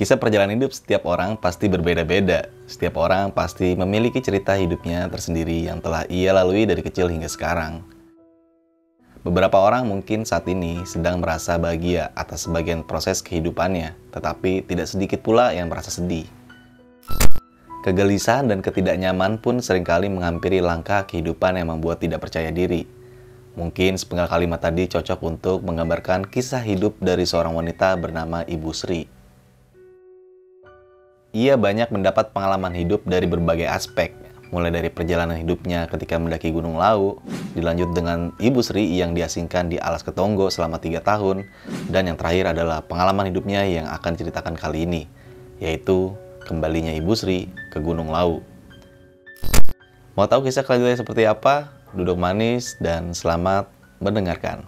Kisah perjalanan hidup setiap orang pasti berbeda-beda. Setiap orang pasti memiliki cerita hidupnya tersendiri yang telah ia lalui dari kecil hingga sekarang. Beberapa orang mungkin saat ini sedang merasa bahagia atas sebagian proses kehidupannya, tetapi tidak sedikit pula yang merasa sedih. Kegelisahan dan ketidaknyaman pun seringkali menghampiri langkah kehidupan yang membuat tidak percaya diri. Mungkin sepenggal kalimat tadi cocok untuk menggambarkan kisah hidup dari seorang wanita bernama Ibu Sri. Ia banyak mendapat pengalaman hidup dari berbagai aspek, mulai dari perjalanan hidupnya ketika mendaki Gunung Lawu, dilanjut dengan Ibu Sri yang diasingkan di Alas Ketonggo selama 3 tahun, dan yang terakhir adalah pengalaman hidupnya yang akan diceritakan kali ini, yaitu kembalinya Ibu Sri ke Gunung Lawu. Mau tahu kisah kelanjutannya seperti apa? Duduk manis dan selamat mendengarkan.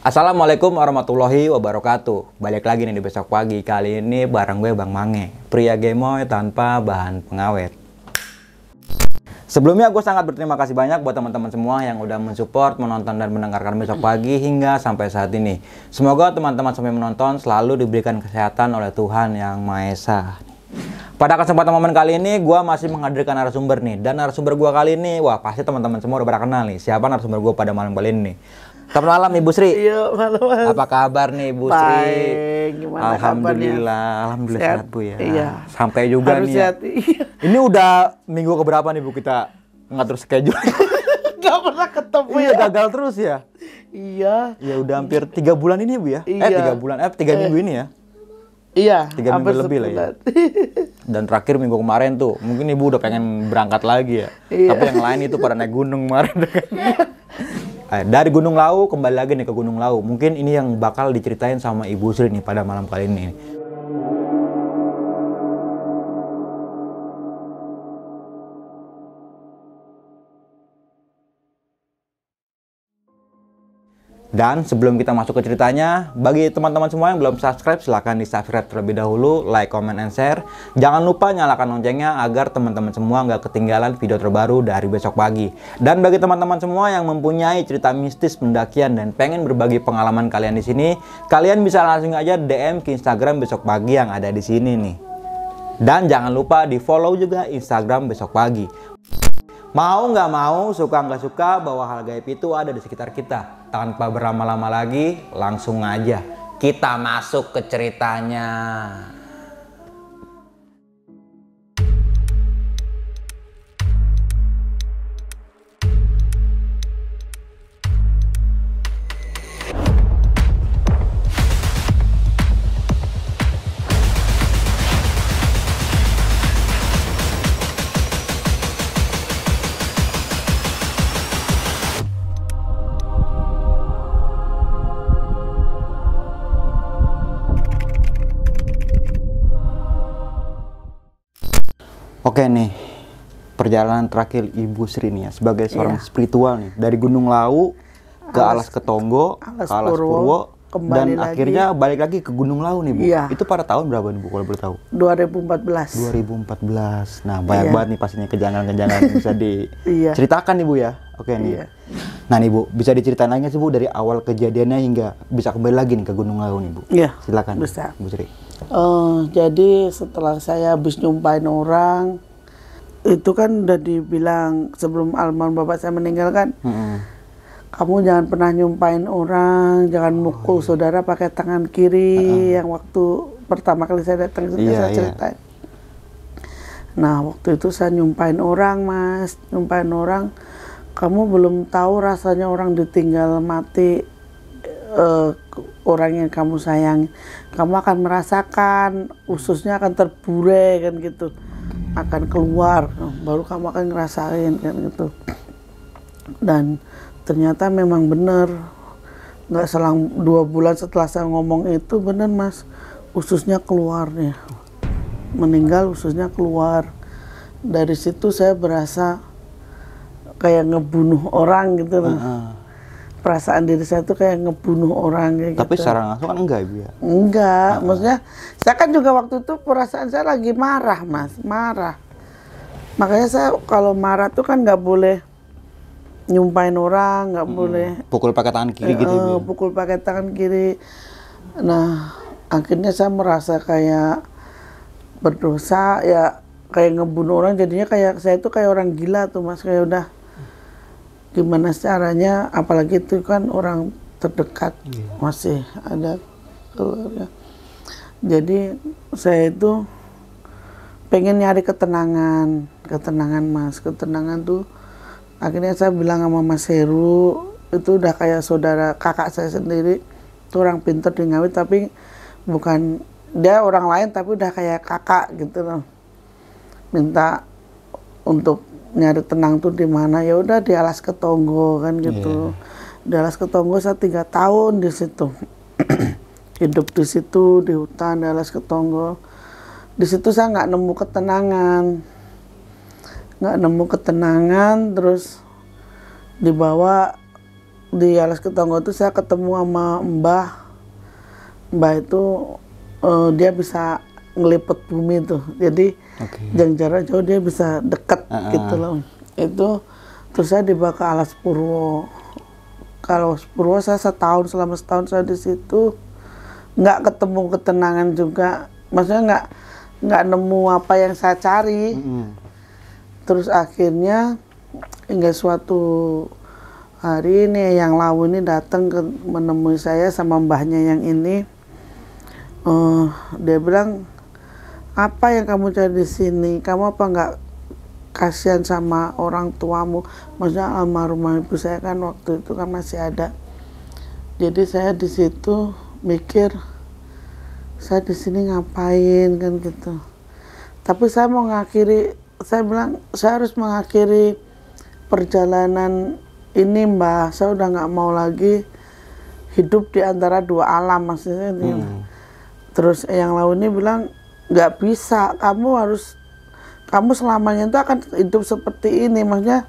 Assalamualaikum warahmatullahi wabarakatuh. Balik lagi nih di Besok Pagi. Kali ini bareng gue Bang Mange, pria gemoy tanpa bahan pengawet. Sebelumnya gue sangat berterima kasih banyak buat teman-teman semua yang udah mensupport, menonton dan mendengarkan Besok Pagi hingga sampai saat ini. Semoga teman-teman sampai menonton selalu diberikan kesehatan oleh Tuhan Yang Maha Esa. Pada kesempatan momen kali ini, gue masih menghadirkan narasumber nih. Dan narasumber gue kali ini, wah pasti teman-teman semua udah pada kenal nih. Siapa narasumber gue pada malam kali ini nih. Selamat malam Ibu Sri. Iya, malam. Apa kabar nih Ibu Sri? Baik, gimana Alhamdulillah, kabarnya? alhamdulillah Sehat? sehat Bu ya. Iya. Sampai juga Harus nih ya. sehat, iya. Ini udah minggu keberapa nih Bu kita ngatur schedule? Gak pernah ketemu Iya, ya. gagal terus ya. Iya. Ya udah hampir 3 bulan ini Bu ya. Iya. 3 bulan, 3 minggu ini ya. Iya. 3 minggu lebih lah ya. Dan terakhir minggu kemarin tuh, mungkin Ibu udah pengen berangkat lagi ya. Iya. Tapi yang lain itu pada naik gunung kemarin. Dari Gunung Lawu kembali lagi nih ke Gunung Lawu. Mungkin ini yang bakal diceritain sama Ibu Sri nih pada malam kali ini. Dan sebelum kita masuk ke ceritanya, bagi teman-teman semua yang belum subscribe, silahkan di subscribe terlebih dahulu, like, comment, and share. Jangan lupa nyalakan loncengnya agar teman-teman semua nggak ketinggalan video terbaru dari Besok Pagi. Dan bagi teman-teman semua yang mempunyai cerita mistis pendakian dan pengen berbagi pengalaman kalian di sini, kalian bisa langsung aja DM ke Instagram Besok Pagi yang ada di sini nih. Dan jangan lupa di follow juga Instagram Besok Pagi. Mau nggak mau, suka nggak suka, bahwa hal gaib itu ada di sekitar kita. Tanpa berlama-lama lagi, langsung aja kita masuk ke ceritanya. Oke nih, perjalanan terakhir Ibu Sri nih ya, sebagai seorang spiritual nih, dari Gunung Lawu ke Alas Ketonggo, ke Alas Purwo, dan akhirnya balik lagi ke Gunung Lawu nih Bu. Iya. Itu pada tahun berapa nih Bu kalau boleh tahu? 2014. 2014. Nah banyak banget nih pastinya kejanggalan-kejanggalan yang bisa diceritakan nih Bu ya. Oke nih. Iya. Nah nih Bu, bisa diceritain lagi sih Bu dari awal kejadiannya hingga bisa kembali lagi nih ke Gunung Lawu nih Bu. Iya. Silakan Bisa. Bu Sri. Jadi setelah saya habis nyumpain orang, itu kan udah dibilang sebelum almarhum bapak saya meninggal kan, kamu jangan pernah nyumpain orang, jangan mukul saudara pakai tangan kiri, yang waktu pertama kali saya datang itu saya ceritain. Nah waktu itu saya nyumpain orang Mas, nyumpain orang, kamu belum tahu rasanya orang ditinggal mati, orang yang kamu sayang, kamu akan merasakan ususnya akan terburai kan gitu, akan keluar, baru kamu akan ngerasain kan gitu. Dan ternyata memang benar, nggak selang 2 bulan setelah saya ngomong itu benar Mas, ususnya keluar nih, meninggal ususnya keluar. Dari situ saya berasa kayak ngebunuh orang gitu loh. Perasaan diri saya tuh kayak ngebunuh orang kayak Tapi gitu. secara langsung kan enggak, Ibu ya? Enggak, maksudnya saya kan juga waktu itu perasaan saya lagi marah, Mas, marah. Makanya saya kalau marah tuh kan nggak boleh nyumpain orang, nggak boleh Pukul pakai tangan kiri gitu, Ibu. Ya? pukul pakai tangan kiri. Nah, akhirnya saya merasa kayak berdosa, ya kayak ngebunuh orang. Jadinya kayak saya tuh kayak orang gila tuh, Mas. Kayak udah gimana caranya, apalagi itu kan orang terdekat, masih ada keluarga. Jadi saya itu pengen nyari ketenangan Mas, ketenangan tuh. Akhirnya saya bilang sama Mas Heru, itu udah kayak saudara kakak saya sendiri, itu orang pinter di Ngawi, tapi bukan dia orang lain, tapi udah kayak kakak gitu loh. Minta untuk nyari tenang tuh di mana, ya udah di Alas Ketonggo kan gitu. Di Alas Ketonggo saya 3 tahun di situ. Hidup di situ di hutan di Alas Ketonggo. Di situ saya nggak nemu ketenangan, terus dibawa di Alas Ketonggo itu saya ketemu sama Mbah itu dia bisa ngelipet bumi tuh, jadi yang jarak jauh dia bisa deket gitu loh. Itu terus saya dibawa ke Alas Purwo. Kalau Purwo saya selama setahun saya di situ nggak ketemu ketenangan juga, maksudnya nggak nemu apa yang saya cari. Terus akhirnya hingga suatu hari ini yang Lawu ini datang menemui saya sama mbahnya yang ini. Dia bilang, apa yang kamu cari di sini? Kamu apa nggak kasihan sama orang tuamu? Maksudnya almarhumah ibu saya kan waktu itu kan masih ada. Jadi saya di situ mikir, saya di sini ngapain kan gitu. Tapi saya mau saya bilang saya harus mengakhiri perjalanan ini, Mbah. Saya udah nggak mau lagi hidup di antara 2 alam, maksudnya. Terus yang lain ini bilang, nggak bisa, kamu selamanya itu akan hidup seperti ini, maksudnya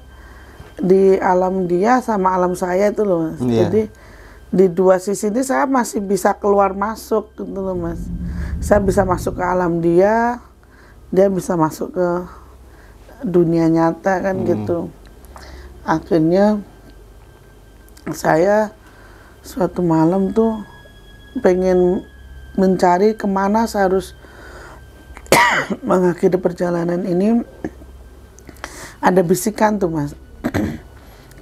di alam dia sama alam saya itu loh, Mas. Jadi di 2 sisi ini saya masih bisa keluar masuk gitu loh, Mas. Saya bisa masuk ke alam dia bisa masuk ke dunia nyata kan gitu. Akhirnya saya suatu malam tuh pengen mencari kemana saya harus mengakhiri perjalanan ini. Ada bisikan tuh, Mas.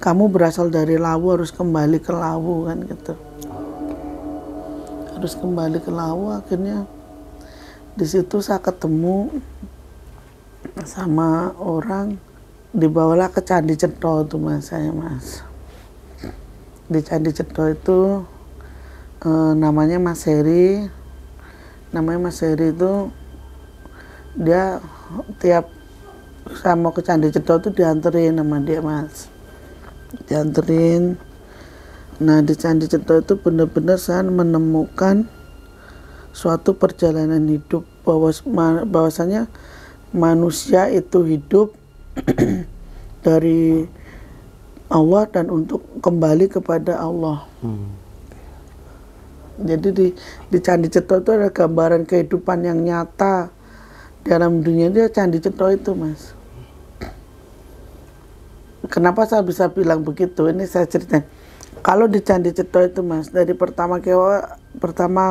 Kamu berasal dari Lawu, harus kembali ke Lawu kan gitu. Harus kembali ke Lawu. Akhirnya di situ saya ketemu sama orang, dibawalah ke Candi Cetho tuh, Mas, saya, Mas. Di Candi Cetho itu namanya Mas Heri. Namanya Mas Heri itu dia tiap saya mau ke Candi Cetho itu dianterin sama dia, Mas. Dianterin. Nah, di Candi Cetho itu benar-benar saya menemukan suatu perjalanan hidup, bahwasanya manusia itu hidup dari Allah dan untuk kembali kepada Allah. Jadi di Candi Cetho itu ada gambaran kehidupan yang nyata dalam dunia dia, Candi Cetho itu, Mas. Kenapa saya bisa bilang begitu? Ini saya ceritain. Kalau di Candi Cetho itu, Mas, dari pertama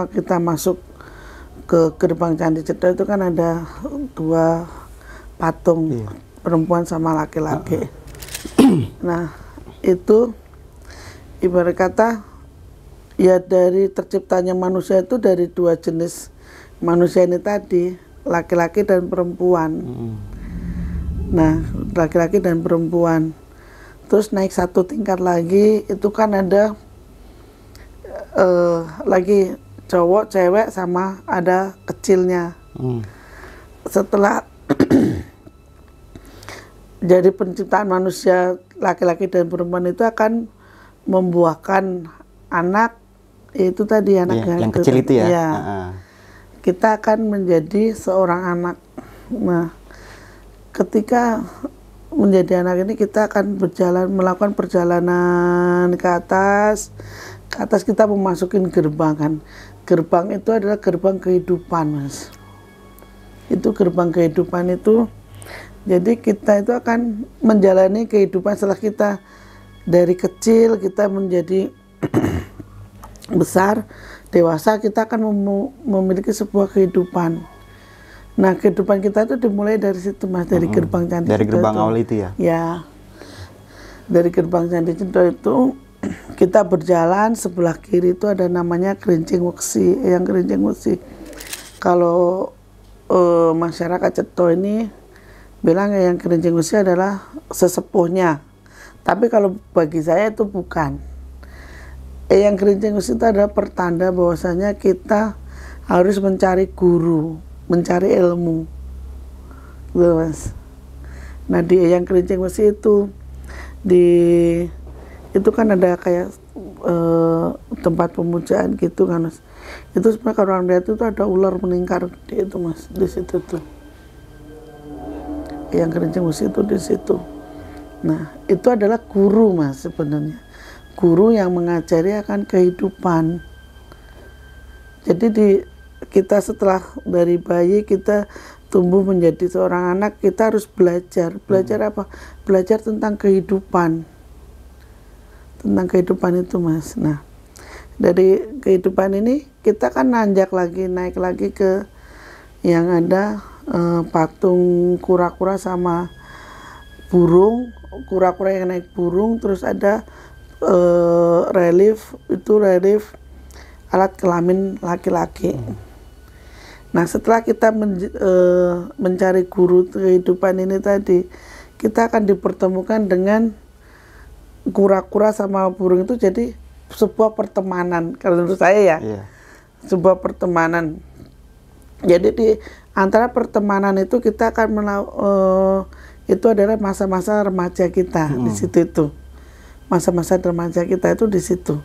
kita masuk ke gerbang Candi Cetho itu kan ada 2 patung, perempuan sama laki-laki. Nah, itu ibarat kata ya dari terciptanya manusia itu dari 2 jenis manusia ini tadi, laki-laki dan perempuan. Nah, laki-laki dan perempuan. Terus naik 1 tingkat lagi, itu kan ada lagi cowok, cewek, sama ada kecilnya. Setelah jadi penciptaan manusia laki-laki dan perempuan itu akan membuahkan anak, itu tadi anak yang kecil itu ya. Ya. Kita akan menjadi seorang anak. Nah, ketika menjadi anak ini kita akan melakukan perjalanan ke atas. Ke atas kita memasukin gerbang kan. Gerbang itu adalah gerbang kehidupan, Mas. Itu gerbang kehidupan itu. Jadi kita itu akan menjalani kehidupan setelah kita dari kecil kita menjadi besar, dewasa, kita akan memiliki sebuah kehidupan. Nah, kehidupan kita itu dimulai dari situ, Mas, dari gerbang Candi Dari Cendo gerbang itu. awal itu ya? Ya, dari gerbang Candi Cendo itu kita berjalan, sebelah kiri itu ada namanya Gerincing Weksi, yang Gerincing Weksi. Kalau masyarakat Cetho ini bilang yang Gerincing Weksi adalah sesepuhnya. Tapi kalau bagi saya itu bukan. Yang Gerincing Weksi itu adalah pertanda bahwasanya kita harus mencari guru, mencari ilmu, gitu, Mas. Nah, di yang Gerincing Weksi itu itu kan ada kayak tempat pemujaan gitu kan, Mas. Itu sebenarnya kalau orang lihat itu ada ular meningkar gede itu, Mas, di situ tuh. Yang Gerincing Weksi itu di situ. Nah, itu adalah guru, Mas, sebenarnya. Guru yang mengajari akan kehidupan. Jadi kita setelah dari bayi kita tumbuh menjadi seorang anak, kita harus belajar. Belajar apa? Belajar tentang kehidupan. Tentang kehidupan itu, Mas. Nah, dari kehidupan ini kita kan naik lagi ke yang ada patung kura-kura sama burung. Kura-kura yang naik burung, terus ada relief alat kelamin laki-laki. Nah, setelah kita mencari guru kehidupan ini tadi, kita akan dipertemukan dengan kura-kura sama burung itu jadi sebuah pertemanan. Kalau menurut saya ya, sebuah pertemanan. Jadi di antara pertemanan itu kita akan itu adalah masa-masa remaja kita di situ itu. Masa-masa remaja kita itu di situ.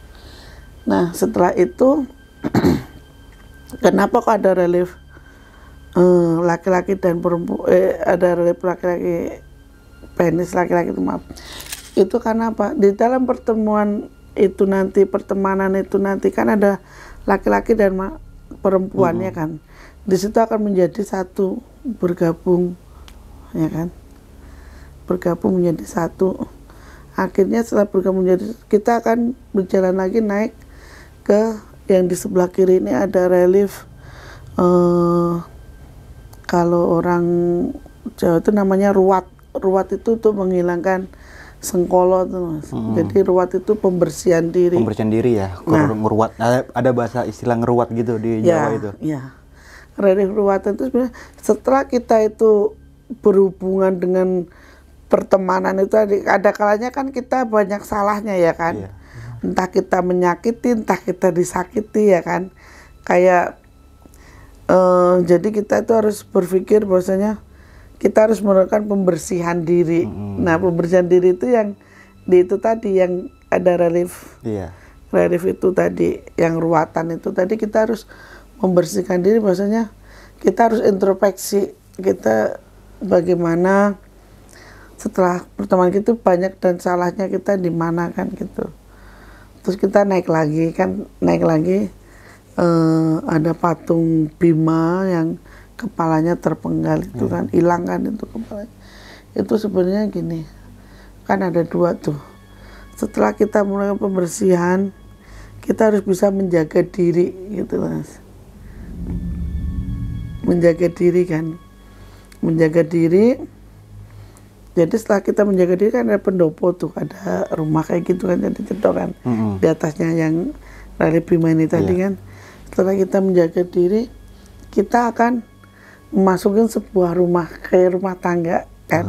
Nah, setelah itu kenapa kok ada relief laki-laki dan perempuan, ada relief laki-laki, penis laki-laki itu, maaf. Itu karena apa? Di dalam pertemuan itu nanti, pertemanan itu nanti kan ada laki-laki dan perempuannya kan. Di situ akan menjadi satu, bergabung, ya kan? Bergabung menjadi satu. Akhirnya setelah bergabung menjadi, kita akan berjalan lagi naik ke yang di sebelah kiri ini ada relief. Kalau orang Jawa itu namanya ruwat. Ruwat itu untuk menghilangkan sengkolo tuh, Mas. Jadi ruwat itu pembersihan diri. Pembersihan diri ya. Ngeruat. Ada bahasa istilah ngeruat gitu di Jawa itu. Ya. Relief ruwatan itu sebenarnya setelah kita itu berhubungan dengan pertemanan itu ada kalanya kan kita banyak salahnya ya kan. Entah kita menyakiti, entah kita disakiti ya kan. Kayak jadi kita itu harus berpikir bahwasanya kita harus melakukan pembersihan diri. Nah, pembersihan diri itu yang itu tadi yang ada relief. Relief itu tadi yang ruwatan itu tadi kita harus membersihkan diri, bahwasanya kita harus introspeksi kita bagaimana setelah pertemuan itu banyak dan salahnya kita di mana kan gitu. Terus kita naik lagi ada patung Bima yang kepalanya terpenggal itu kan, hilang kan itu kepalanya. Itu sebenarnya gini, kan ada dua tuh. Setelah kita mulai pembersihan, kita harus bisa menjaga diri gitu, Mas. Menjaga diri kan, menjaga diri. Jadi setelah kita menjaga diri kan ada pendopo tuh, ada rumah kayak gitu kan, jadi cedok kan. Di atasnya yang relief Bima ini tadi kan. Setelah kita menjaga diri, kita akan memasukin sebuah rumah, kayak rumah tangga kan.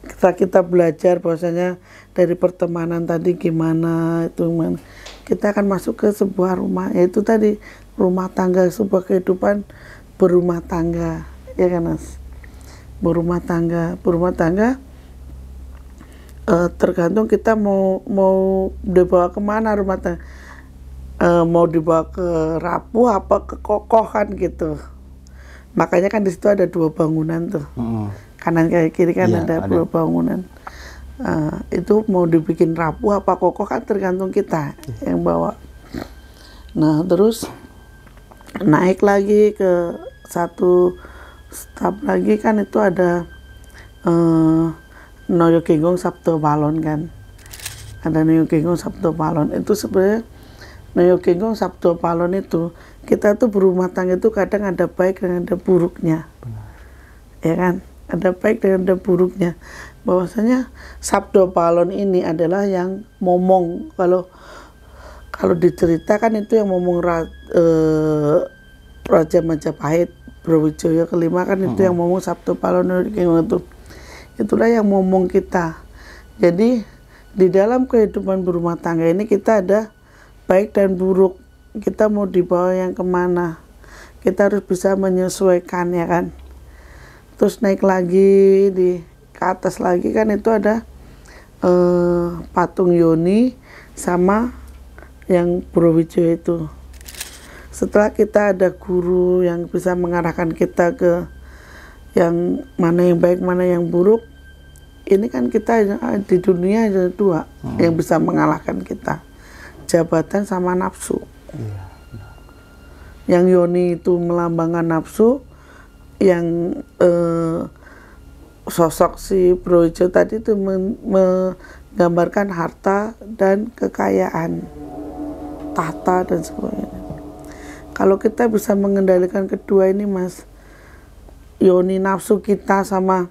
Setelah kita belajar bahwasanya dari pertemanan tadi gimana itu, kita akan masuk ke sebuah rumah, yaitu tadi rumah tangga, sebuah kehidupan berumah tangga, ya kan, Mas? Berumah tangga tergantung kita mau dibawa kemana rumah tangga, mau dibawa ke rapuh apa ke kokoh kan gitu. Makanya kan di situ ada dua bangunan tuh. kanan kiri kan Iya, ada ada. bangunan. Itu mau dibikin rapuh apa kokoh kan tergantung kita yang bawa. Nah terus naik lagi ke satu staf lagi kan itu ada Noyo Genggong Sabto Palon kan. Ada Noyo Genggong Sabto Palon. Itu sebenarnya Noyo Genggong Sabto Palon itu kita tuh berumah tangga itu kadang ada baik dan ada buruknya. Ya kan? Ada baik dan ada buruknya. Bahwasanya Sabdo Palon ini adalah yang momong, kalau diceritakan itu yang momong Raja Majapahit Brawijaya kelima kan itu yang ngomong Sabdo Palon itu. Itulah yang ngomong kita. Jadi di dalam kehidupan berumah tangga ini kita ada baik dan buruk. Kita mau dibawa yang kemana? Kita harus bisa menyesuaikan ya kan. Terus naik lagi ke atas lagi kan itu ada patung Yoni sama yang Brawijaya itu. Setelah kita ada guru yang bisa mengarahkan kita ke yang mana yang baik, mana yang buruk, ini kan kita di dunia ada dua yang bisa mengalahkan kita, jabatan sama nafsu. Yang Yoni itu melambangkan nafsu, yang sosok si Brawijaya tadi itu menggambarkan harta dan kekayaan, tahta dan sebagainya. Kalau kita bisa mengendalikan kedua ini Mas, Yoni nafsu kita sama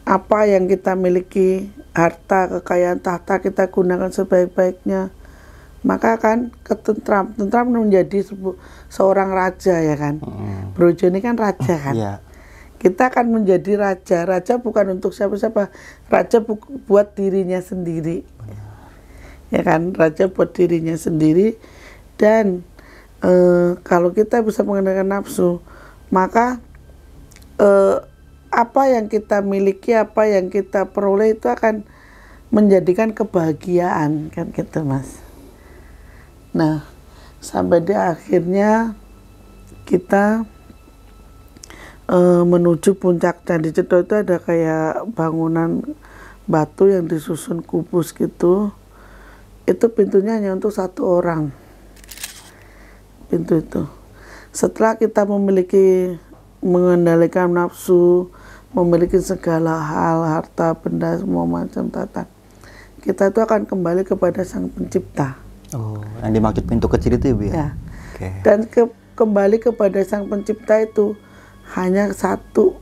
apa yang kita miliki, harta, kekayaan, tahta kita gunakan sebaik-baiknya, maka akan ketentram. Tentram menjadi seorang raja ya kan. Brawijaya ini kan raja kan. Kita akan menjadi raja. Raja bukan untuk siapa-siapa. Raja buat dirinya sendiri. Ya kan, raja buat dirinya sendiri. Dan kalau kita bisa mengendalikan nafsu, maka apa yang kita miliki, apa yang kita peroleh itu akan menjadikan kebahagiaan kan gitu Mas. Nah, sampai di akhirnya kita menuju puncak Candi Cetro. Itu ada kayak bangunan batu yang disusun kubus gitu. Itu pintunya hanya untuk satu orang. Pintu itu. Setelah kita mengendalikan nafsu, memiliki segala hal, harta, benda, semua macam tata, kita itu akan kembali kepada Sang Pencipta. Oh, yang dimaksud pintu kecil itu Ibu ya? Ya. Okay. Dan kembali kepada Sang Pencipta itu hanya satu.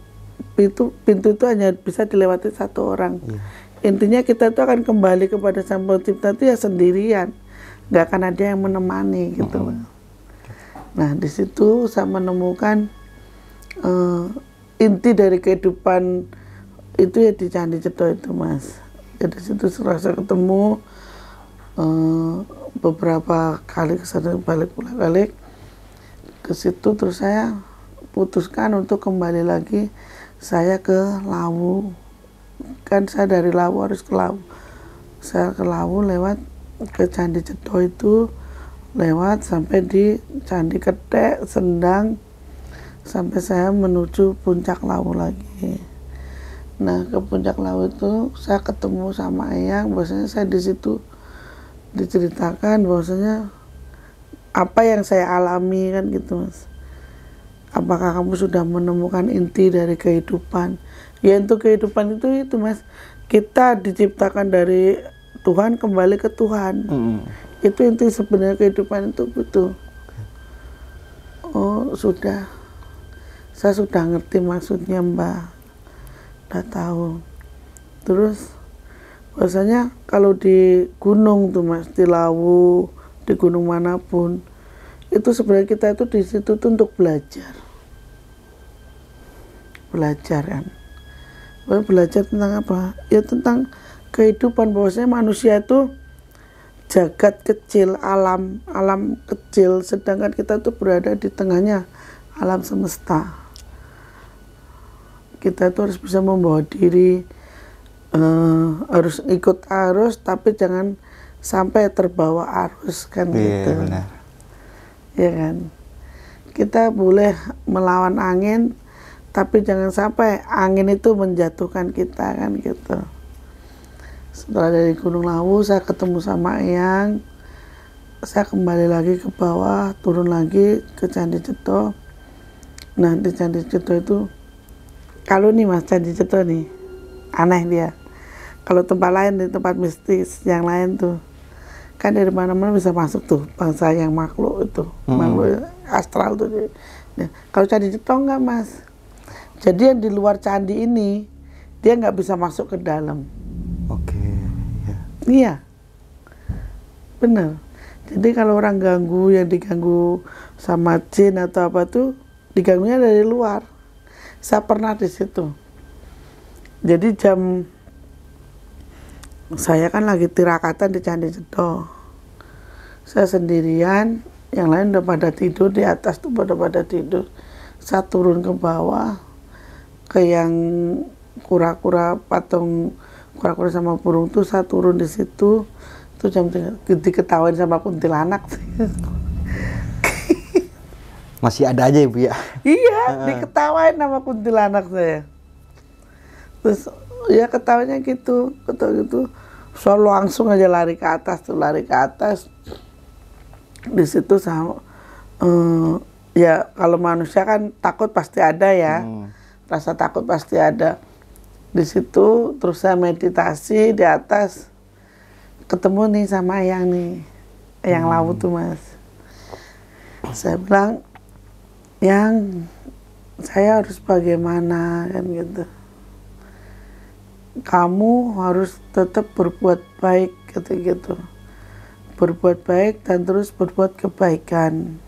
Pintu itu hanya bisa dilewati satu orang. Intinya kita itu akan kembali kepada Sang Pencipta itu ya sendirian. Nggak akan ada yang menemani gitu. Nah, di situ saya menemukan inti dari kehidupan itu ya di Candi Cetro itu Mas. Jadi situ setelah saya ketemu beberapa kali kesana balik ke situ, terus saya putuskan untuk kembali lagi saya ke Lawu. Kan saya dari Lawu harus ke Lawu. Saya ke Lawu lewat ke Candi Cetro itu, lewat sampai di Candi Ketek, Sendang, sampai saya menuju puncak Lawu lagi. Nah, ke puncak Lawu itu saya ketemu sama Eyang. Bahwasanya saya di situ diceritakan bahwasanya apa yang saya alami kan gitu Mas. Apakah kamu sudah menemukan inti dari kehidupan? Ya, untuk kehidupan itu Mas, kita diciptakan dari Tuhan kembali ke Tuhan. Itu inti sebenarnya kehidupan itu betul. Oh sudah, saya sudah ngerti maksudnya Mbak, udah tahu. Terus bahwasanya kalau di gunung tuh Mas, di Lawu, di gunung manapun, itu sebenarnya kita itu di situ tuh untuk belajar kan. Belajar tentang apa? Ya tentang kehidupan, bahwasanya manusia itu jagat kecil, alam kecil, sedangkan kita tuh berada di tengahnya alam semesta. Kita tuh harus bisa membawa diri, harus ikut arus, tapi jangan sampai terbawa arus kan gitu. Benar. Ya kan. Kita boleh melawan angin, Tapi jangan sampai angin itu menjatuhkan kita kan gitu. Setelah dari Gunung Lawu saya ketemu sama Eyang, saya kembali lagi ke bawah, turun lagi ke Candi Ceto. Nah di Candi Ceto itu, kalau nih Mas Candi Ceto nih, aneh dia. Kalau tempat lain, di tempat mistis yang lain tuh, kan dari mana-mana bisa masuk tuh bangsa yang makhluk itu, makhluk astral tuh. Nah, kalau Candi Ceto enggak Mas. Jadi yang di luar candi ini, dia nggak bisa masuk ke dalam. Oke, ya. Iya, benar. Jadi kalau orang ganggu, yang diganggu sama jin atau apa tuh, diganggunya dari luar. Saya pernah di situ. Jadi saya kan lagi tirakatan di Candi Ceto. Saya sendirian, yang lain udah pada tidur, di atas tuh pada tidur. Saya turun ke bawah, ke yang kura-kura, patung kura-kura sama burung tuh, saya turun di situ. Tuh jam 3, diketawain sama kuntilanak. Masih ada aja Ibu ya? Iya, diketawain sama kuntilanak saya. Terus ya ketawanya gitu, so langsung aja lari ke atas tuh, lari ke atas. Di situ sama ya kalau manusia kan takut pasti ada ya. Rasa takut pasti ada. Di situ terus saya meditasi di atas, ketemu nih sama Eyang nih, Eyang Lawu tuh Mas. Saya bilang, Yang, saya harus bagaimana kan gitu. Kamu harus tetap berbuat baik gitu. Berbuat baik dan terus berbuat kebaikan.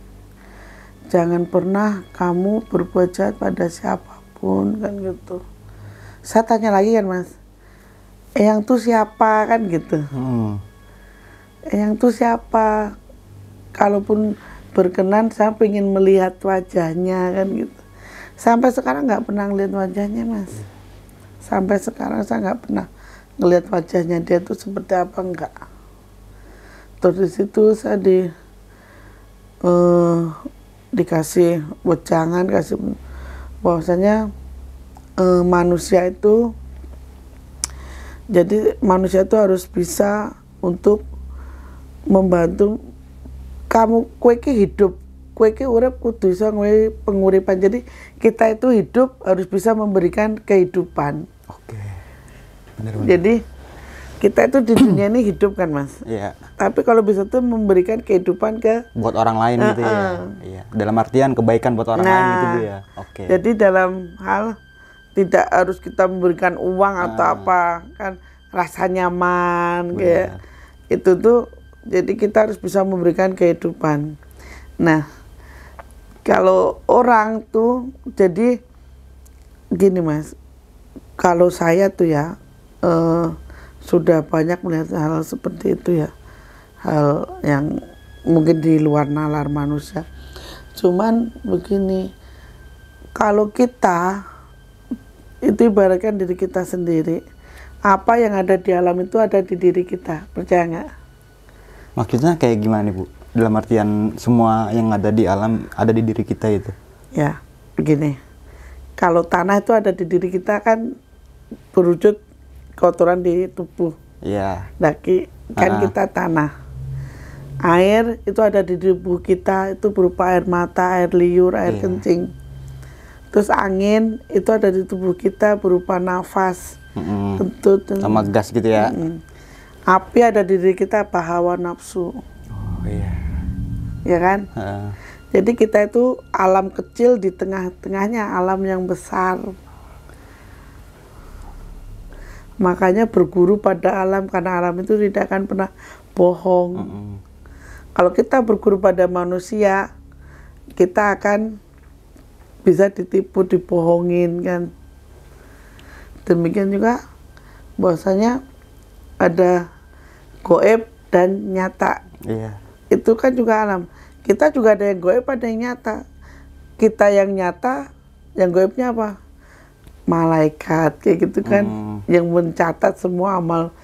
Jangan pernah kamu berbuat jahat pada siapapun kan gitu. Saya tanya lagi kan Mas, Eyang tuh siapa kan gitu. Eyang tuh siapa? Kalaupun berkenan saya pengen melihat wajahnya kan gitu. Sampai sekarang nggak pernah ngeliat wajahnya Mas. Sampai sekarang saya nggak pernah ngeliat wajahnya dia tuh seperti apa, enggak. Terus di situ saya dikasih wejangan, kasih bahwasanya manusia itu, jadi manusia itu harus bisa untuk membantu kamu, kue ki hidup, kue ki urip kudu iso ngwe penguripan. Jadi kita itu hidup harus bisa memberikan kehidupan. Oke. Benar-benar. Jadi kita itu di dunia ini hidup kan Mas. Iya. Tapi kalau bisa tuh memberikan kehidupan Buat orang lain gitu ya. Iya. Dalam artian kebaikan buat orang lain gitu Bu ya. Oke. Jadi dalam hal tidak harus kita memberikan uang atau apa, kan rasa nyaman kayak itu tuh. Jadi kita harus bisa memberikan kehidupan. Nah, kalau orang tuh jadi gini Mas, kalau saya tuh ya sudah banyak melihat hal seperti itu ya, hal yang mungkin di luar nalar manusia. Cuman begini, kalau kita itu ibaratkan diri kita sendiri, apa yang ada di alam itu ada di diri kita, percaya nggak? Maksudnya kayak gimana Bu? Dalam artian semua yang ada di alam ada di diri kita itu? Ya, begini, kalau tanah itu ada di diri kita kan berwujud kotoran di tubuh. Iya. Daki kan kita tanah. Air itu ada di tubuh kita, itu berupa air mata, air liur, air kencing. Terus angin itu ada di tubuh kita berupa nafas, kentut, sama gas gitu ya. Api ada di diri kita, bahawa nafsu. Oh iya. Ya kan? Jadi kita itu alam kecil di tengah-tengahnya alam yang besar. Makanya berguru pada alam, karena alam itu tidak akan pernah bohong. Kalau kita berguru pada manusia, kita akan bisa ditipu, dibohongin kan. Demikian juga bahwasanya ada goib dan nyata. Iya. Itu kan juga alam. Kita juga ada yang goib, ada yang nyata. Kita yang nyata, yang goibnya apa? Malaikat kayak gitu kan, yang mencatat semua amal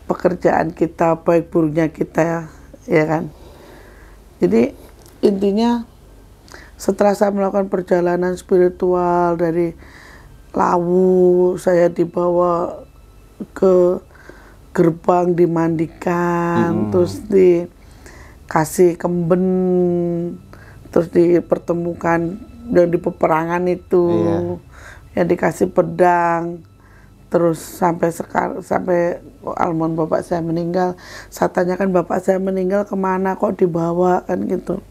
pekerjaan kita, baik buruknya kita, ya kan. Jadi intinya setelah saya melakukan perjalanan spiritual dari Lawu, saya dibawa ke gerbang, dimandikan, terus dikasih kemben, terus dipertemukan yang di peperangan itu, yang dikasih pedang, terus sampai almarhum bapak saya meninggal. Saya tanyakan, bapak saya meninggal kemana, kok dibawa, kan gitu,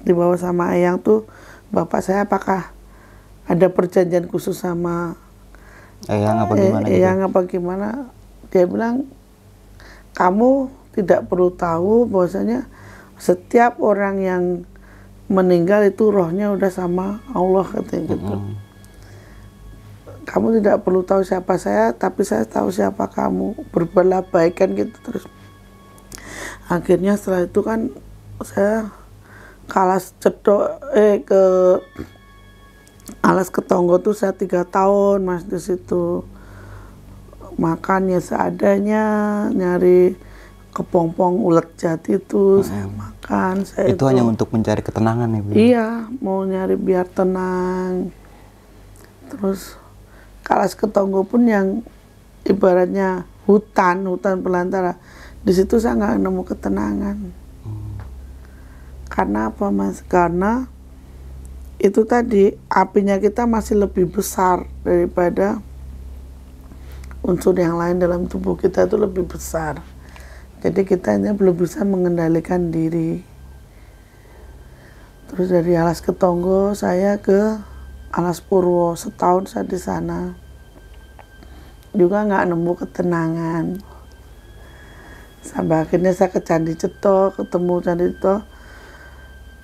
dibawa sama Eyang tuh. Bapak saya apakah ada perjanjian khusus sama Eyang apa gimana? Eyang apa gimana? Dia bilang, kamu tidak perlu tahu bahwasanya setiap orang yang meninggal itu rohnya udah sama Allah, katanya gitu. Kamu tidak perlu tahu siapa saya, tapi saya tahu siapa kamu. Berbuatlah baik, kan gitu. Terus akhirnya setelah itu kan saya ke Alas Ketonggo tuh saya 3 tahun Mas di situ. Makannya seadanya, nyari kepompong ulet jati itu saya makan. Itu hanya untuk mencari ketenangan ya Bu? Iya, mau nyari biar tenang. Terus Alas Ketonggo pun yang ibaratnya hutan belantara. Di situ saya nggak nemu ketenangan. Karena apa Mas? Karena itu tadi apinya kita masih lebih besar daripada unsur yang lain dalam tubuh kita, itu lebih besar. Jadi kita hanya belum bisa mengendalikan diri. Terus dari Alas Ketonggo saya ke Alas Purwo, setahun saya di sana juga nggak nemu ketenangan. Sampai akhirnya saya ke Candi Ceto, ketemu Candi Ceto.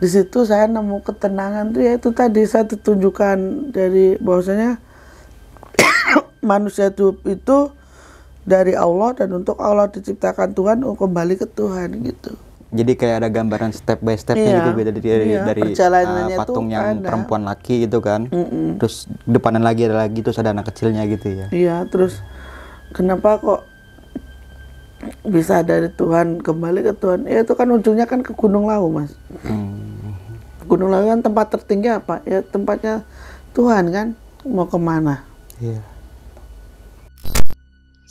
Di situ saya nemu ketenangan tuh, ya itu tadi saya ditunjukkan dari bahwasanya manusia itu dari Allah dan untuk Allah diciptakan Tuhan, kembali ke Tuhan gitu. Jadi kayak ada gambaran step by stepnya gitu, beda dari patung yang ada. Perempuan laki gitu kan. Terus depanan lagi ada lagi, terus ada anak kecilnya gitu ya. Iya, terus kenapa kok bisa dari Tuhan kembali ke Tuhan? Ya itu kan ujungnya kan ke Gunung Lawu Mas. Gunung Lawu kan tempat tertinggi apa? Ya tempatnya Tuhan kan, mau kemana? Iya.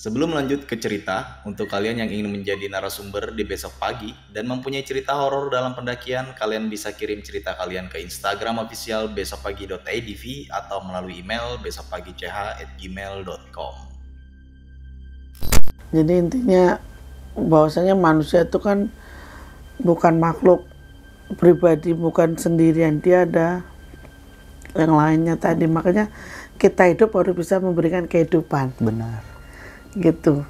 Sebelum lanjut ke cerita, untuk kalian yang ingin menjadi narasumber di besok pagi dan mempunyai cerita horor dalam pendakian, kalian bisa kirim cerita kalian ke Instagram official besokpagi.idv atau melalui email besokpagi.ch@gmail.com. Jadi intinya bahwasanya manusia itu kan bukan makhluk pribadi, bukan sendirian, dia ada yang lainnya tadi. Makanya kita hidup harus bisa memberikan kehidupan. Benar. Gitu.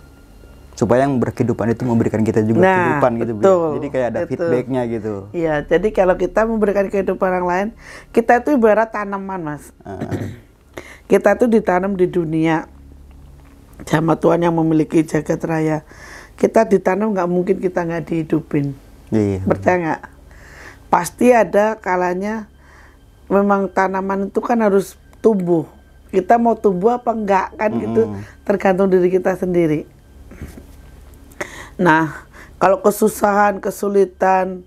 Supaya yang berkehidupan itu memberikan kita juga kehidupan gitu. Betul, jadi kayak ada feedbacknya gitu. Iya, jadi kalau kita memberikan kehidupan orang lain, kita itu ibarat tanaman Mas. Kita itu ditanam di dunia sama Tuhan yang memiliki jagat raya. Kita ditanam, nggak mungkin kita nggak dihidupin. Iya. Percaya nggak? Pasti ada kalanya memang tanaman itu kan harus tumbuh. Kita mau tumbuh apa enggak kan gitu, tergantung diri kita sendiri. Nah, kalau kesusahan, kesulitan,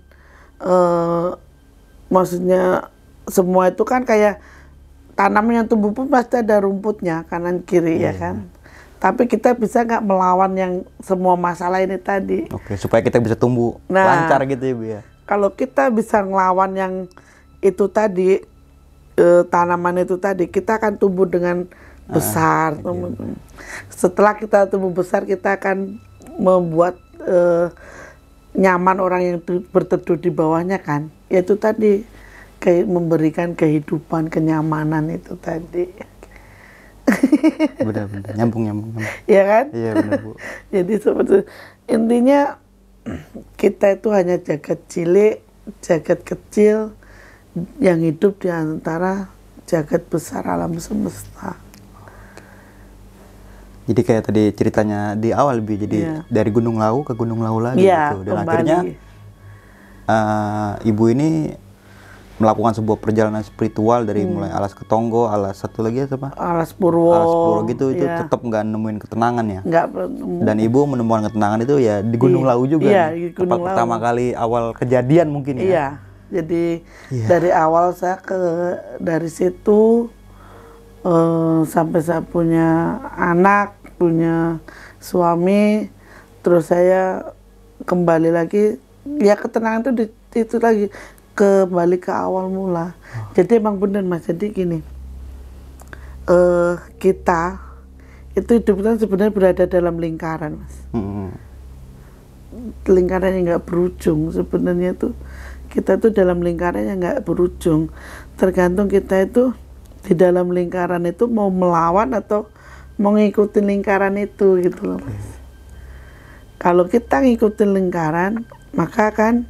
maksudnya semua itu kan kayak tanaman yang tumbuh pun pasti ada rumputnya kanan kiri ya kan. Tapi kita bisa nggak melawan yang semua masalah ini tadi. Oke, supaya kita bisa tumbuh lancar gitu ya Bu ya. Kalau kita bisa ngelawan yang itu tadi, tanaman itu tadi, kita akan tumbuh dengan besar. Setelah kita tumbuh besar, kita akan membuat nyaman orang yang berteduh di bawahnya kan. Yaitu tadi kayak memberikan kehidupan, kenyamanan itu tadi. Benar-benar nyambung. Iya kan? Iya benar Bu. Jadi seperti intinya kita itu hanya jagat cilik, jagat kecil yang hidup di antara jagat besar alam semesta. Jadi kayak tadi ceritanya di awal Bi, jadi dari Gunung Lawu ke Gunung Lawu lagi gitu. Dan kembali. akhirnya ibu ini melakukan sebuah perjalanan spiritual dari mulai Alas Ketonggo, Alas satu lagi apa? Alas Purwo. Alas Purwo gitu, itu tetap nggak nemuin ketenangan ya. Nggak. Dan ibu menemukan ketenangan itu ya di Gunung Lawu juga. Iya, di Gunung Lawu. Pertama kali awal kejadian mungkin ya. Iya. Jadi dari awal saya dari situ sampai saya punya anak, punya suami, terus saya kembali lagi, ya ketenangan itu lagi kembali ke awal mula. Jadi emang bener Mas, jadi gini, kita itu hidup kita sebenarnya berada dalam lingkaran Mas. Lingkaran yang nggak berujung sebenarnya tuh, kita tuh dalam lingkaran yang nggak berujung. Tergantung kita itu di dalam lingkaran itu mau melawan atau mau ngikutin lingkaran itu gitu loh Mas. Kalau kita ngikutin lingkaran, maka akan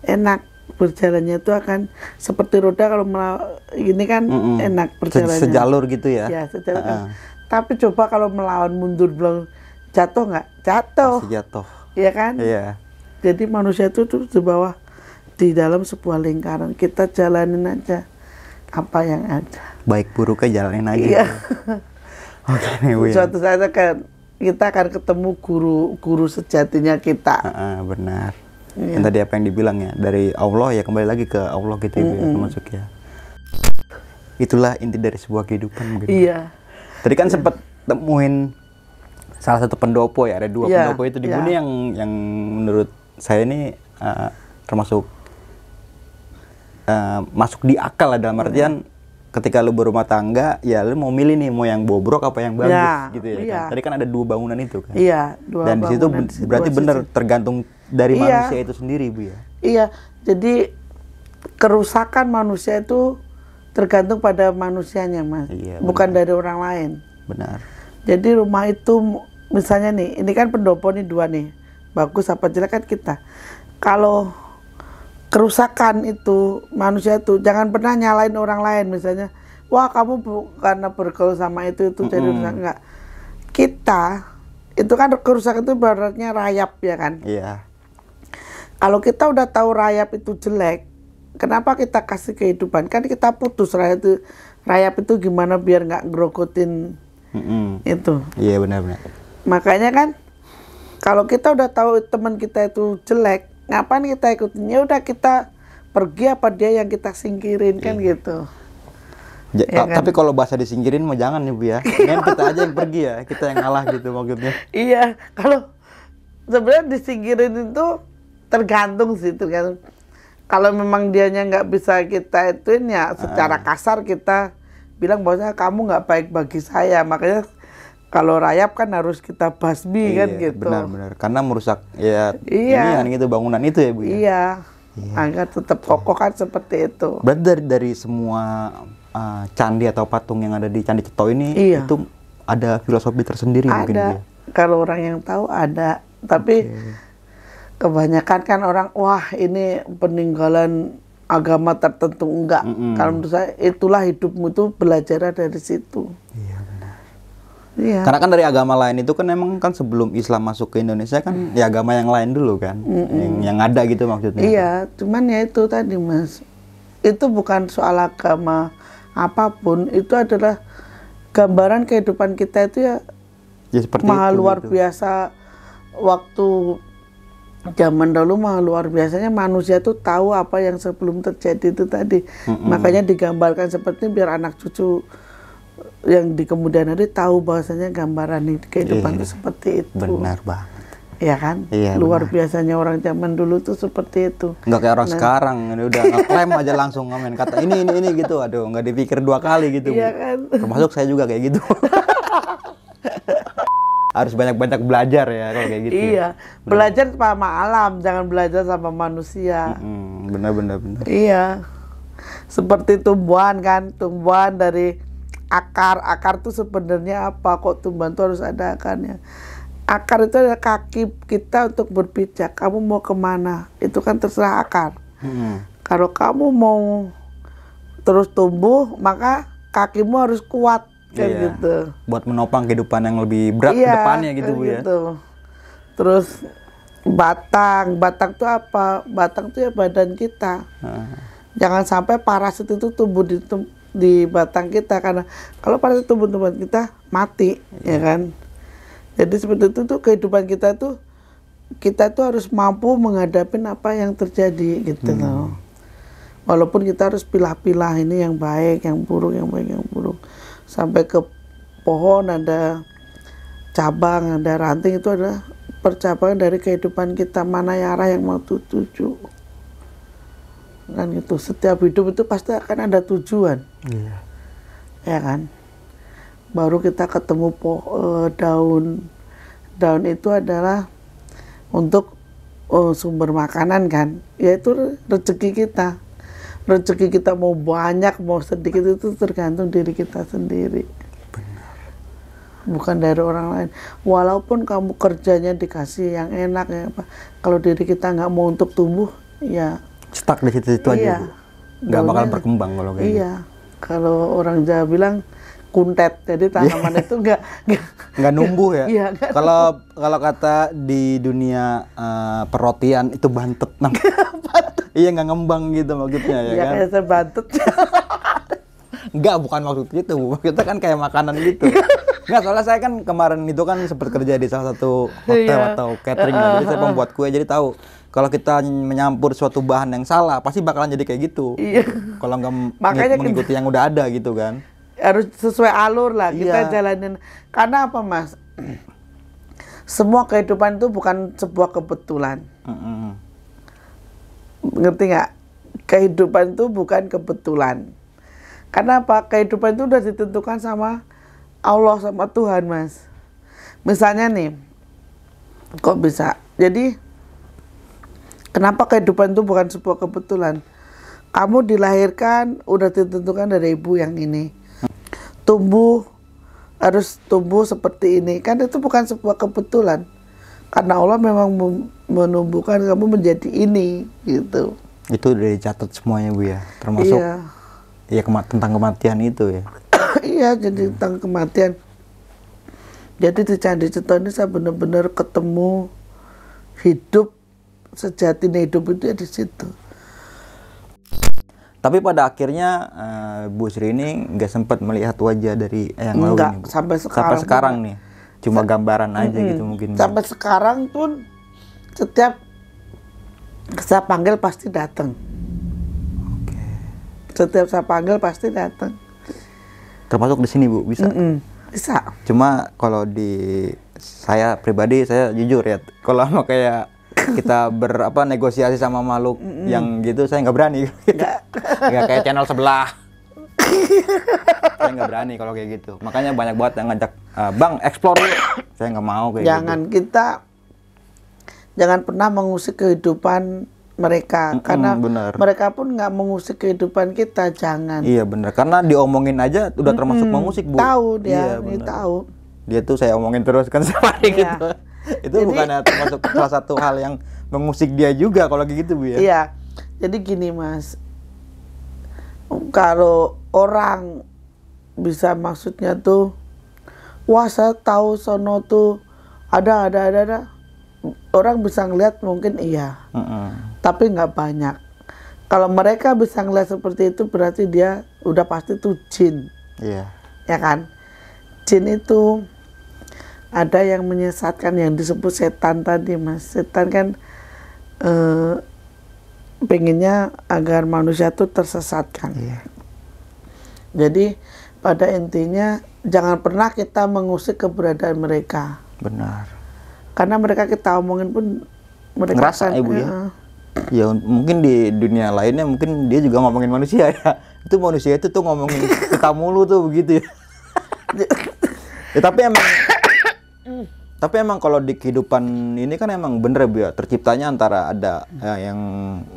enak berjalannya, itu akan seperti roda. Kalau ini kan enak berjalannya, sejalur gitu ya. Ya sejalur kan. Tapi coba kalau melawan mundur belum, jatuh nggak? Jatuh. Pasti jatuh. Iya kan? Iya. Jadi manusia itu tuh di bawah, di dalam sebuah lingkaran. Kita jalanin aja apa yang ada. Baik buruknya jalanin aja. Iya. Oke nih Bu ya. Suatu saat kita akan ketemu guru sejatinya kita. Benar. Iya. Yang tadi apa yang dibilang ya, dari Allah ya kembali lagi ke Allah gitu ya, termasuk ya. Itulah inti dari sebuah kehidupan gitu. Iya. Tadi kan sempat temuin salah satu pendopo ya, ada dua pendopo itu di Buni yang menurut saya ini termasuk masuk di akal lah, dalam artian ketika lu berumah tangga ya lu mau milih nih mau yang bobrok apa yang bagus gitu ya kan. Tadi kan ada dua bangunan itu kan. Iya, dua dan di situ berarti benar tergantung dari manusia itu sendiri Bu ya. Iya, jadi kerusakan manusia itu tergantung pada manusianya Mas, bukan dari orang lain. Benar. Jadi rumah itu misalnya nih, ini kan pendopo nih dua nih, bagus apa jelek kan kita. Kalau kerusakan itu manusia itu jangan pernah nyalain orang lain, misalnya wah kamu karena bergaul sama itu jadi rusak. Enggak, kita itu kan kerusakan itu ibaratnya rayap ya kan. Iya. Kalau kita udah tahu rayap itu jelek, kenapa kita kasih kehidupan? Kan kita putus rayap itu gimana biar nggak ngerokotin itu. Iya benar-benar. Makanya kan kalau kita udah tahu teman kita itu jelek, ngapain kita ikutin? Ya udah kita pergi apa dia yang kita singkirin kan gitu. Ya kan? Tapi kalau bahasa disingkirin mah jangan nih Bu ya. Kan kita aja yang pergi ya, kita yang ngalah gitu maksudnya. Iya, kalau sebenarnya disingkirin itu tergantung sih, tergantung. Kalau memang dianya nggak bisa kita ituin ya secara kasar kita bilang bahwasanya kamu nggak baik bagi saya, makanya kalau rayap kan harus kita basmi kan gitu. Benar-benar, karena merusak ya ini kan gitu bangunan itu ya Bu ya. Iya. Agar tetap kokoh kan seperti itu. Berarti dari semua candi atau patung yang ada di Candi Ceto ini itu ada filosofi tersendiri mungkin ya? Kalau orang yang tahu ada, tapi kebanyakan kan orang wah ini peninggalan agama tertentu, enggak. Kalau menurut saya itulah hidupmu itu belajar dari situ. Iya benar. Iya. Karena kan dari agama lain itu kan emang kan sebelum Islam masuk ke Indonesia kan ya agama yang lain dulu kan yang ada gitu maksudnya. Iya, cuman ya itu tadi Mas, itu bukan soal agama apapun, itu adalah gambaran kehidupan kita itu ya seperti maha itu, luar gitu. biasa. Waktu zaman dulu mah luar biasanya manusia tuh tahu apa yang sebelum terjadi itu tadi. Makanya digambarkan seperti ini biar anak cucu yang di kemudian hari tahu bahwasanya gambaran kehidupan itu seperti itu. Benar banget. Ya kan? Iya, luar benar. biasanya orang zaman dulu tuh seperti itu. Nggak kayak orang sekarang, udah ngeklaim aja langsung ngamen kata ini gitu, aduh nggak dipikir dua kali gitu. Iya kan? Termasuk saya juga kayak gitu. Harus banyak-banyak belajar ya kalau kayak gitu. Iya, belajar sama alam, jangan belajar sama manusia. Benar. Iya, seperti tumbuhan kan, tumbuhan dari akar tuh sebenarnya apa? Kok tumbuhan tuh harus ada akarnya? Akar itu adalah kaki kita untuk berpijak. Kamu mau kemana? Itu kan terserah akar. Kalau kamu mau terus tumbuh, maka kakimu harus kuat. Kan gitu. Buat menopang kehidupan yang lebih berat ke depannya gitu Bu ya. Terus batang tuh apa? Batang tuh ya badan kita. Jangan sampai parasit itu tumbuh di batang kita, karena kalau parasit tumbuh di batang kita mati, ya kan? Jadi seperti itu tuh kehidupan kita tuh harus mampu menghadapi apa yang terjadi gitu loh. Walaupun kita harus pilah-pilah ini yang baik, yang buruk, yang baik, yang buruk. Sampai ke pohon ada cabang, ada ranting, itu adalah percabangan dari kehidupan kita, mana yang arah yang mau tuju. Kan gitu. Setiap hidup itu pasti akan ada tujuan. Iya. Ya kan? Baru kita ketemu daun. Daun itu adalah untuk sumber makanan kan, yaitu rezeki kita. Rezeki kita mau banyak mau sedikit itu tergantung diri kita sendiri. Benar. Bukan dari orang lain. Walaupun kamu kerjanya dikasih yang enak ya apa, kalau diri kita nggak mau untuk tumbuh, ya Stuck di situ-situ iya, aja, Bu. Nggak bakal berkembang kalau kayak gitu. Iya. Kalau orang Jawa bilang kuntet, jadi tanaman itu Nggak numbuh ya. Iya, nggak Kalau kata di dunia perrotian itu bantet. Iya, nggak ngembang gitu maksudnya ya ya kan. kayak saya bantut. Enggak, bukan maksud gitu, Bu. Kita kan kayak makanan gitu. Enggak, soalnya saya kan kemarin itu kan sempat kerja di salah satu hotel Iya. atau catering. Jadi saya membuat kue, jadi tahu kalau kita menyampur suatu bahan yang salah, pasti bakalan jadi kayak gitu. Iya. Kalau nggak Makanya mengikuti yang udah ada gitu kan. Harus sesuai alur lah kita Iya. jalanin. Karena apa, Mas? Semua kehidupan itu bukan sebuah kebetulan. Ngerti nggak? Kehidupan itu bukan kebetulan. Karena apa? Kehidupan itu udah ditentukan sama Allah, sama Tuhan, Mas. Misalnya nih, kok bisa? Jadi, kenapa kehidupan itu bukan sebuah kebetulan? Kamu dilahirkan udah ditentukan dari ibu yang ini. Harus tumbuh seperti ini. Kan itu bukan sebuah kebetulan. Karena Allah memang menumbuhkan kamu menjadi ini, gitu. Itu udah dicatat semuanya, Bu ya. Termasuk Iya. tentang kematian itu ya. Iya, jadi tentang kematian. Jadi di Candi Cito ini saya benar-benar ketemu hidup, sejatinya hidup itu ya di situ. Tapi pada akhirnya Bu Sri ini nggak sempat melihat wajah dari yang lalu Enggak, nih, Bu. sampai Sampai sekarang sekarang nih. Cuma gambaran aja gitu mungkin. Sampai sekarang pun setiap saya panggil pasti datang. Setiap saya panggil pasti datang. Termasuk di sini, Bu, bisa. Bisa. Cuma kalau di saya pribadi, saya jujur ya, kalau sama kayak kita negosiasi sama makhluk yang gitu, saya nggak berani. Nggak kayak channel sebelah. Saya nggak berani kalau kayak gitu. Makanya banyak banget yang ngajak, Bang, explore yuk. Saya nggak mau kayak gitu. Jangan pernah mengusik kehidupan mereka, karena bener. mereka pun nggak mengusik kehidupan kita. Jangan. Iya bener, karena diomongin aja udah termasuk mengusik, Bu. Tahu dia, Iya, ini bener. tahu. Dia tuh saya omongin terus kan setiap hari Iya. gitu. Itu bukannya termasuk salah satu hal yang mengusik dia juga kalau kayak gitu, Bu ya. Iya. Jadi gini, Mas. Kalau orang bisa maksudnya tuh, wah saya tahu sono tuh ada. Orang bisa ngeliat mungkin iya. Tapi nggak banyak. Kalau mereka bisa ngeliat seperti itu berarti dia udah pasti tuh jin. Iya. Ya kan? Jin itu ada yang menyesatkan, yang disebut setan tadi, Mas. Setan kan pengennya agar manusia tuh tersesatkan. Iya. Jadi pada intinya jangan pernah kita mengusik keberadaan mereka. Benar. Karena mereka kita omongin pun mereka Ngerasa, akan, Ibu ya? Ya mungkin di dunia lainnya mungkin dia juga ngomongin manusia ya. Itu manusia itu tuh ngomongin kita mulu tuh begitu ya. Ya tapi emang kalau di kehidupan ini kan emang bener, Bu ya, terciptanya antara ada yang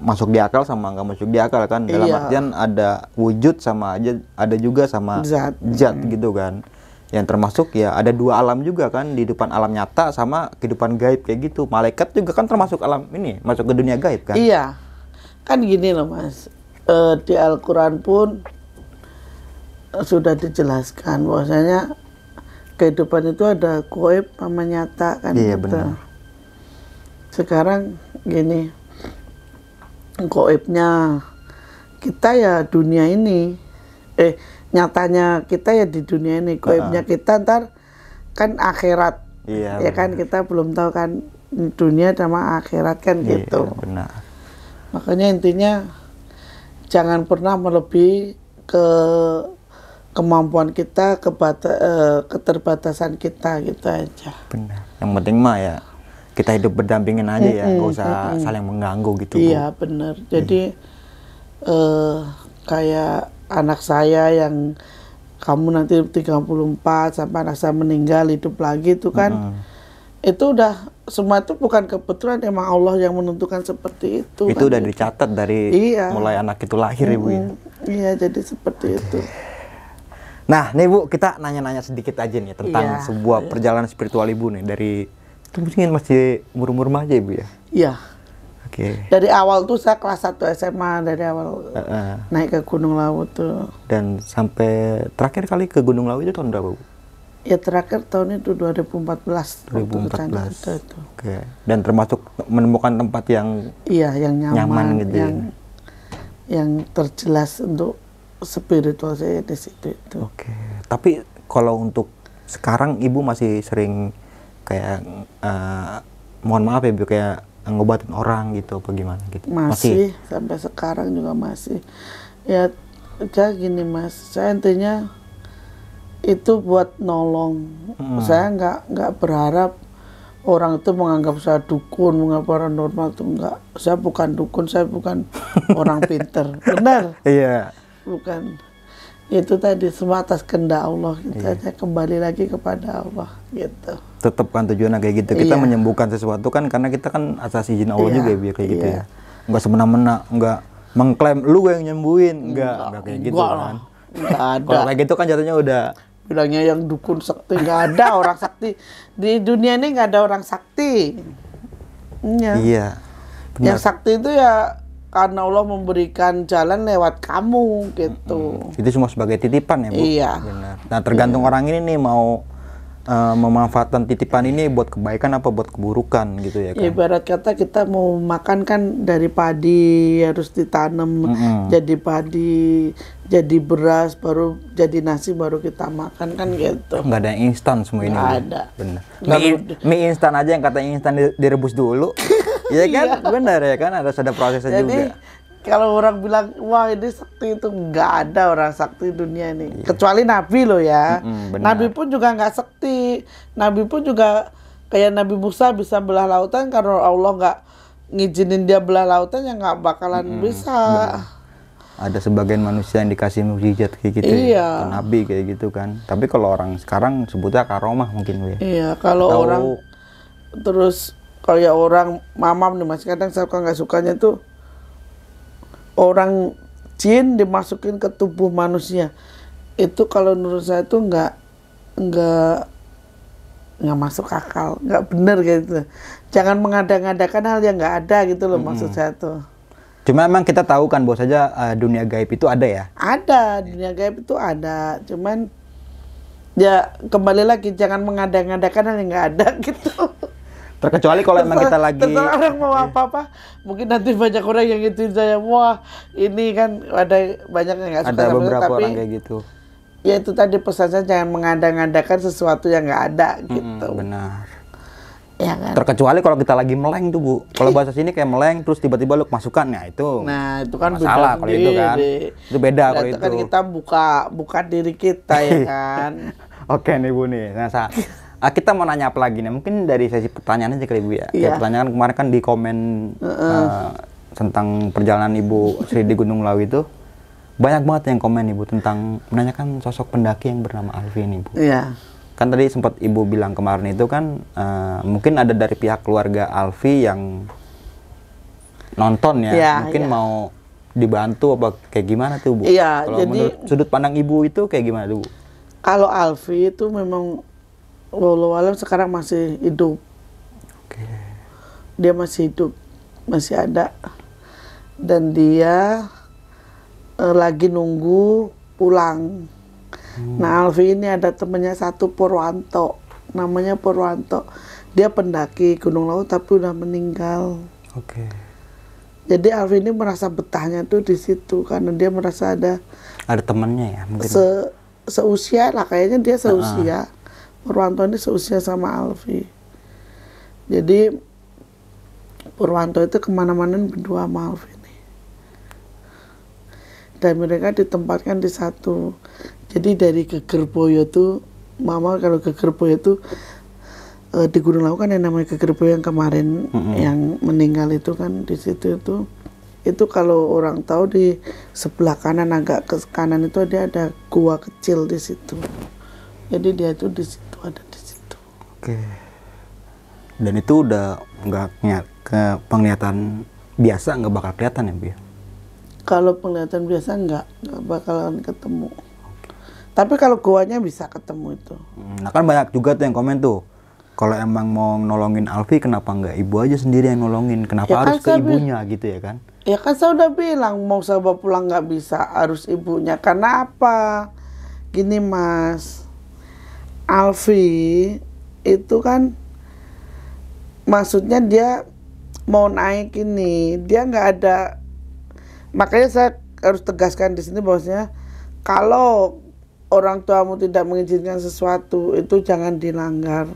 masuk di akal sama nggak masuk di akal kan. Dalam Iya. artian ada wujud sama aja, ada juga sama Zat. gitu kan. Yang termasuk ya ada dua alam juga kan, di depan alam nyata sama kehidupan gaib kayak gitu. Malaikat juga kan termasuk alam ini, masuk ke dunia gaib kan. Iya, kan gini loh, Mas. Di Al-Quran pun sudah dijelaskan bahwasanya kehidupan itu ada gaib sama nyata kan. Iya, gitu. benar. Sekarang gini, gaibnya kita ya dunia ini, nyatanya kita ya di dunia ini, gaibnya kita ntar kan akhirat. Iya, Ya kan, kita belum tahu kan dunia sama akhirat kan Iya, gitu. benar. Makanya intinya jangan pernah melebihi ke kemampuan kita, keterbatasan kita, gitu aja. Benar. Yang penting mah ya kita hidup berdampingan aja ya, nggak usah saling mengganggu gitu. Iya, benar. Jadi kayak anak saya yang kamu nanti 34 sampai anak saya meninggal hidup lagi itu kan, itu udah semua itu bukan kebetulan, emang Allah yang menentukan seperti itu. Itu kan, udah gitu. dicatat dari mulai anak itu lahir Ibu ya. Iya, jadi seperti itu. Nah, nih Bu, kita nanya-nanya sedikit aja nih tentang sebuah perjalanan spiritual Ibu nih dari itu mungkin masih umur remaja Ibu ya. Iya. Oke. Dari awal tuh saya kelas 1 SMA, dari awal naik ke Gunung Lawu tuh. Dan sampai terakhir kali ke Gunung Lawu itu tahun berapa Bu? Ya terakhir tahun itu 2014. 2014. Itu. Oke. Dan termasuk menemukan tempat yang yang nyaman gitu yang terjelas untuk spiritual saya di situ itu. Oke. Tapi kalau untuk sekarang Ibu masih sering kayak mohon maaf ya Bu, kayak ngobatin orang gitu apa gimana gitu? Masih sampai sekarang juga masih. Ya gini Mas, saya intinya itu buat nolong. Saya nggak berharap orang itu menganggap saya dukun, menganggap orang normal itu enggak. Saya bukan dukun, saya bukan orang pinter. Benar? Iya. Bukan. Itu tadi semua atas kehendak Allah. Kita aja kembali lagi kepada Allah gitu. Tetap kan tujuannya kayak gitu. Kita menyembuhkan sesuatu kan karena kita kan atas izin Allah juga ya, kayak gitu ya. Enggak semena-mena, enggak mengklaim lu yang nyembuhin, enggak kayak gitu kan. Enggak ada. Kalau kayak gitu kan jatuhnya udah bilangnya yang dukun sakti, nggak ada orang sakti di dunia ini, nggak ada orang sakti. Iya. Benar. Yang sakti itu ya karena Allah memberikan jalan lewat kamu gitu. Itu semua sebagai titipan ya Bu. Iya. Benar. Nah tergantung orang ini nih mau memanfaatkan titipan ini buat kebaikan apa buat keburukan gitu ya kan. Ibarat kata kita mau makan kan dari padi harus ditanam jadi padi, jadi beras, baru jadi nasi, baru kita makan kan gitu. Nggak ada yang instan semua ini. Nggak ada. Benar. Mie instan aja yang katanya instan direbus dulu. Iya kan? Benar ya kan, harus ada prosesnya juga. Kalau orang bilang, wah ini sakti, itu nggak ada orang sakti dunia ini. Kecuali Nabi loh ya. Nabi pun juga nggak sakti. Nabi pun juga kayak Nabi Musa bisa belah lautan, karena Allah nggak ngizinin dia belah lautan, ya nggak bakalan bisa. Ada sebagian manusia yang dikasih mukjizat kayak gitu ya. Nabi kayak gitu kan. Tapi kalau orang sekarang sebutnya karomah mungkin Bu ya. Iya, kalau orang terus kayak orang mamam nih Mas, kadang saya nggak sukanya tuh orang jin dimasukin ke tubuh manusia. Itu kalau menurut saya tuh nggak masuk akal, nggak bener gitu. Jangan mengada-ngadakan hal yang nggak ada gitu loh, maksud saya tuh. Cuma memang kita tahu kan bahwa saja dunia gaib itu ada ya. Ada, dunia gaib itu ada. Cuman ya kembali lagi, jangan mengada-ngadakan hal yang nggak ada gitu. Terkecuali kalau emang kita lagi terserah orang mau apa-apa, mungkin nanti banyak orang yang gituin saya, wah ini kan ada banyak yang nggak suka. Ada beberapa tapi orang kayak gitu. Ya itu tadi pesannya, jangan mengada-ngadakan sesuatu yang nggak ada gitu. Benar. Ya kan? Terkecuali kalau kita lagi meleng tuh Bu. Kalau bahasa sini kayak meleng terus tiba-tiba lu masukkan, ya itu. Nah itu kan masalah kalau itu kan. Itu beda kalau itu. Kan kita buka diri kita ya kan. Oke nih Bu nih. Nah, kita mau nanya apa lagi nih? Mungkin dari sesi pertanyaan aja kali Bu ya. Kayak pertanyaan kemarin kan di komen tentang perjalanan Ibu Sri di Gunung Lawu itu. Banyak banget yang komen Ibu tentang menanyakan sosok pendaki yang bernama Alfi ini Bu. Iya. Kan tadi sempat Ibu bilang kemarin itu kan mungkin ada dari pihak keluarga Alfi yang nonton ya. Mungkin mau dibantu apa kayak gimana tuh Bu? Iya. Kalau menurut sudut pandang Ibu itu kayak gimana tuh Bu? Kalau Alfi itu memang walau sekarang masih hidup. Oke. Dia masih hidup, masih ada, dan dia lagi nunggu pulang. Nah Alfi ini ada temennya satu, Purwanto, namanya Purwanto. Dia pendaki Gunung Lawu tapi udah meninggal. Oke. Jadi Alfi ini merasa betahnya tuh di situ karena dia merasa ada temannya ya mungkin. Seusia lah kayaknya, dia seusia. Purwanto ini seusia sama Alfi. Jadi Purwanto itu kemana-mana berdua sama Alfi ini. dan mereka ditempatkan di satu. Jadi dari Gegerboyo tuh, mama kalau Gegerboyo tuh di Gunung Lawu kan yang namanya Gegerboyo yang kemarin yang meninggal itu kan di situ itu kalau orang tahu di sebelah kanan agak ke kanan itu dia ada gua kecil di situ. Jadi dia itu di situ ada di situ. Oke. Dan itu udah nggak ke penglihatan biasa, nggak bakal kelihatan ya Bu ya? Kalau penglihatan biasa nggak bakalan ketemu. Tapi kalau guanya bisa ketemu itu. Nah kan banyak juga tuh yang komen tuh, kalau emang mau nolongin Alfi kenapa nggak ibu aja sendiri yang nolongin? Kenapa Ya harus kan ke ibunya gitu ya kan? Ya kan saya udah bilang mau saya bawa pulang nggak bisa, harus ibunya. Karena apa? Gini Mas, Alfi itu kan maksudnya dia mau naik ini, dia nggak ada. Makanya saya harus tegaskan di sini bahwasanya kalau orang tuamu tidak mengizinkan sesuatu itu jangan dilanggar.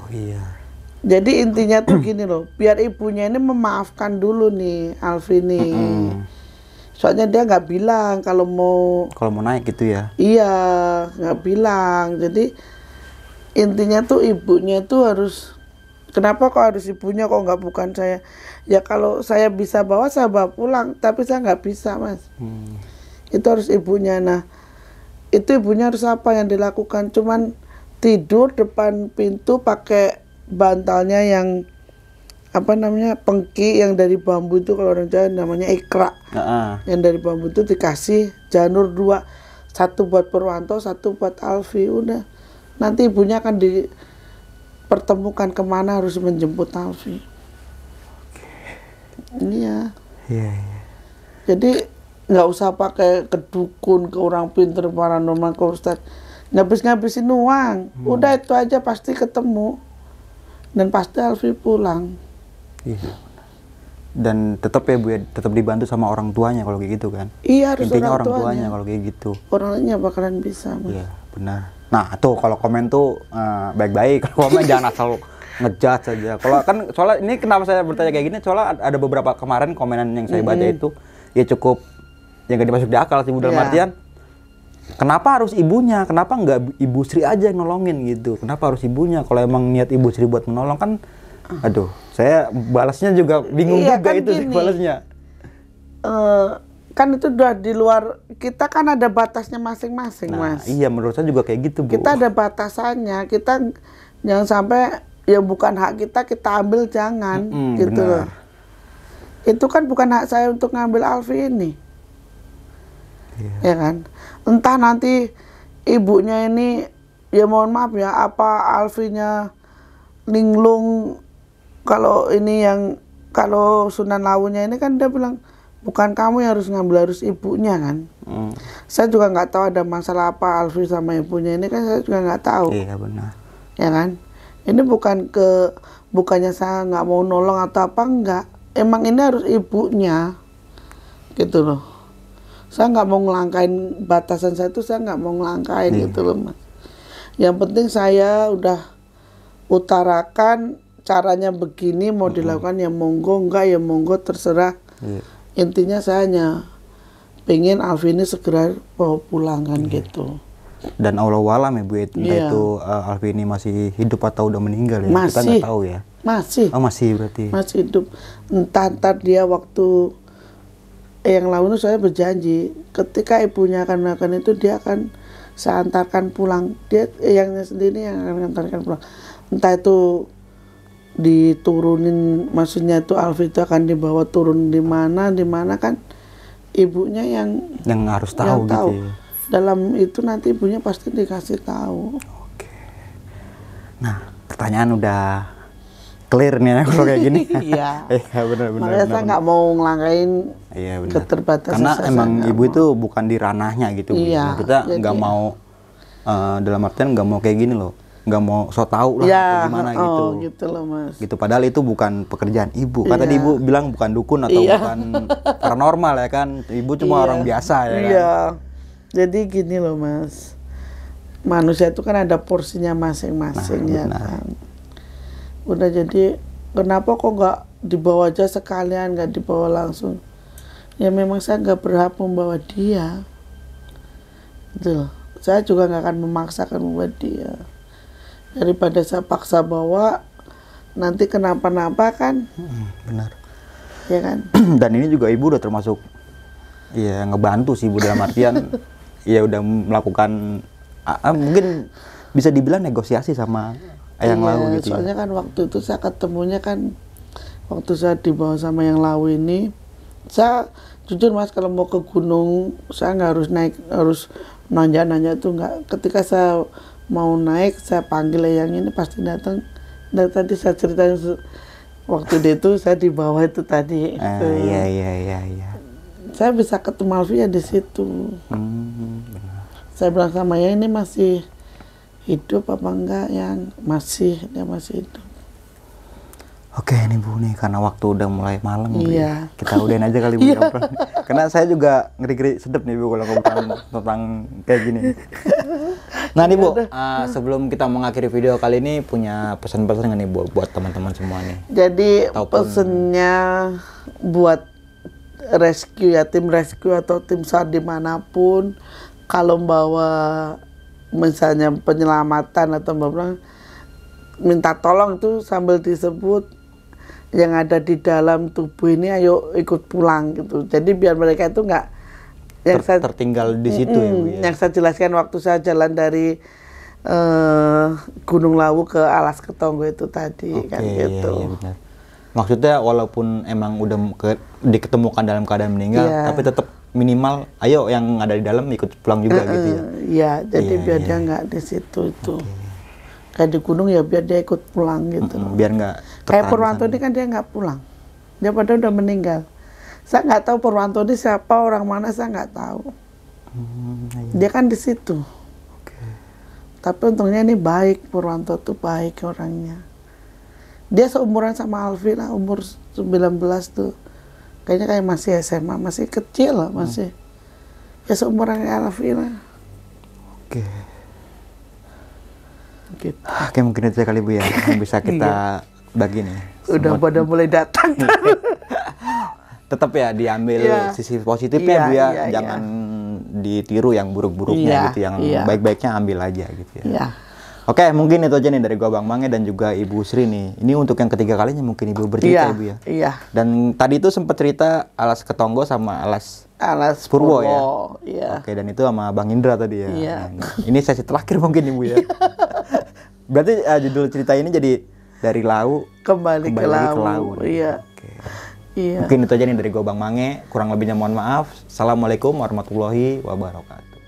Oh iya. Jadi intinya tuh gini loh, biar ibunya ini memaafkan dulu nih Alfi nih. Soalnya dia nggak bilang kalau mau naik gitu ya? Iya, nggak bilang. Jadi intinya tuh ibunya tuh harus. Kenapa kok harus ibunya, kok nggak bukan saya? Ya kalau saya bisa bawa, saya bawa pulang. Tapi saya nggak bisa, Mas. Itu harus ibunya. Nah, itu ibunya harus apa yang dilakukan? Cuman tidur depan pintu pakai bantalnya yang apa namanya, pengki yang dari bambu itu, kalau orang Jawa namanya ikra. Yang dari bambu itu dikasih janur 2. 1 buat Purwanto, 1 buat Alfi. Udah. Nanti ibunya akan pertemukan kemana harus menjemput Alfi. Iya. Jadi nggak usah pakai ke dukun, ke orang pinter, paranormal, ke ustad, ngabis-ngabisin uang. Udah itu aja pasti ketemu dan pasti Alfi pulang. Iya. Dan tetap ya Bu ya, tetap dibantu sama orang tuanya kalau kayak gitu kan? Iya, harus intinya orang tuanya kalau kayak gitu. Orangnya bakalan bisa. Iya benar. Nah tuh kalau komen tuh baik-baik, kalau komen jangan asal ngejudge saja. Kalau kan soalnya ini kenapa saya bertanya kayak gini, soalnya ada beberapa kemarin komenan yang saya baca itu ya cukup yang gak dimasuk di akal sih Bu, dalam artian kenapa harus ibunya, kenapa nggak Ibu Sri aja yang nolongin gitu, kenapa harus ibunya? Kalau emang niat Ibu Sri buat menolong kan, aduh saya balasnya juga bingung juga kan itu sih balasnya. Kan itu udah di luar, kita kan ada batasnya masing-masing, Mas. Iya, menurut saya juga kayak gitu, Bu. Kita ada batasannya, kita jangan sampai ya bukan hak kita ambil, jangan gitu loh. Itu kan bukan hak saya untuk ngambil Alfi ini. Ya kan? Entah nanti ibunya ini, ya mohon maaf ya, apa Alfinya linglung, kalau ini yang, kalau Sunan Lawunya ini kan dia bilang, bukan kamu yang harus ngambil, harus ibunya kan. Saya juga nggak tahu ada masalah apa Alfi sama ibunya ini kan, saya juga nggak tahu. Iya benar. Ya kan? Ini bukannya saya nggak mau nolong atau apa, enggak. Emang ini harus ibunya, gitu loh. Saya nggak mau ngelangkain batasan saya itu, saya nggak mau ngelangkain gitu loh Mas. Yang penting saya udah utarakan caranya begini, mau dilakukan ya monggo, enggak ya monggo, terserah. Intinya saya hanya pengen Alfi ini segera bawa pulang kan gitu. Dan Allah alam ya Bu, entah itu Alfi ini masih hidup atau udah meninggal ya? Masih. Kita nggak tahu ya. Masih. Oh masih berarti. Masih hidup. Entar dia waktu yang lalu saya berjanji ketika ibunya akan melakukan itu dia akan saya antarkan pulang. Dia yang sendiri yang akan antarkan pulang. Entah itu diturunin, maksudnya itu Alfi itu akan dibawa turun di mana kan ibunya yang harus tahu gitu ya. Dalam itu nanti ibunya pasti dikasih tahu. Oke. Nah pertanyaan udah clear nih ya kalau kayak gini. Iya. Benar. Makanya saya nggak mau ngelangkain keterbatasan. Karena saya emang ibu itu bukan di ranahnya gitu. Iya, kita nggak mau dalam artian nggak mau kayak gini loh, nggak mau so tau lah atau gimana gitu. Gitu loh Mas. Gitu padahal itu bukan pekerjaan ibu. Kan tadi ibu bilang bukan dukun atau bukan paranormal ya kan. Ibu cuma orang biasa ya kan. Iya. Jadi gini loh Mas. Manusia itu kan ada porsinya masing-masing ya kan. Udah, jadi kenapa kok nggak dibawa aja sekalian, nggak dibawa langsung? Ya memang saya nggak berhak membawa dia. Gitu. Saya juga nggak akan memaksakan membawa dia. Daripada saya paksa bawa, nanti kenapa-napa kan, Benar. ya kan? Dan ini juga ibu udah termasuk ya ngebantu sih ibu dalam artian ya udah melakukan mungkin bisa dibilang negosiasi sama Eyang Lawu gitu. Soalnya kan waktu itu saya ketemunya kan waktu saya dibawa sama Yang Lawu ini, saya jujur Mas kalau mau ke gunung saya nggak harus naik, harus nanya-nanya tuh nggak. Ketika saya mau naik saya panggil Eyang ini pasti datang. Dan tadi saya ceritain waktu itu saya di bawah itu tadi. Iya. Saya bisa ketemu Alfia di situ. Benar. Saya bilang sama Eyang ini masih hidup apa enggak, Yang masih, dia masih hidup. Oke nih Bu nih karena waktu udah mulai malam Bu, Iya. kita udahin aja kali Bu. Karena saya juga ngeri-ngeri sedep nih Bu kalau ngomong tentang kayak gini. Nah nih Bu, sebelum kita mengakhiri video kali ini punya pesan-pesan nggak nih buat teman-teman semua nih? Jadi Ataupun- pesennya buat rescue ya, tim rescue atau tim SAR dimanapun, kalau bawa misalnya penyelamatan atau bawa, minta tolong tuh sambil disebut yang ada di dalam tubuh ini ayo ikut pulang gitu. Jadi biar mereka itu nggak yang Tertinggal di situ ya Bu ya. yang saya jelaskan waktu saya jalan dari Gunung Lawu ke Alas Ketonggo itu tadi kan gitu. Iya, benar. Maksudnya walaupun emang udah diketemukan dalam keadaan meninggal, Iya. tapi tetap minimal ayo yang ada di dalam ikut pulang juga gitu ya. Iya, jadi Iya, biar iya. dia nggak di situ itu. Kayak di gunung ya biar dia ikut pulang gitu. Biar nggak Kayak tertahan Purwanto di ini kan dia nggak pulang. Dia padahal udah meninggal. Saya nggak tahu Purwanto ini siapa, orang mana saya nggak tahu. iya. Dia kan di situ. Tapi untungnya ini baik, Purwanto tuh baik orangnya. Dia seumuran sama Alfi lah, umur 19 tuh. Kayaknya kayak masih SMA, masih kecil lah, masih. Ya seumuran kayak Alfi lah. Oke. Gitu. Oke, mungkin itu kali Bu ya yang bisa kita bagi nih. Udah pada mulai datang. Tetap ya diambil Iya. sisi positifnya Iya, Bu ya, iya, jangan ditiru yang buruk-buruknya Iya, gitu, yang iya. baik-baiknya ambil aja gitu ya. Iya. Oke, mungkin itu aja nih dari gua Bang Mange dan juga Ibu Sri nih. Ini untuk yang ketiga kalinya mungkin Ibu bercerita Iya, Ibu ya. iya. Dan tadi itu sempat cerita Alas Ketonggo sama Alas Alas Purwo ya? Iya. Oke, dan itu sama Bang Indra tadi ya. Iya. Nah, ini sesi terakhir mungkin Ibu ya. Berarti judul cerita ini jadi dari Lawu Kembali ke lagi ke Lawu. Lawu nih. Iya. Oke. Iya. Mungkin itu aja nih dari gua Bang Mange. Kurang lebihnya mohon maaf. Assalamualaikum warahmatullahi wabarakatuh.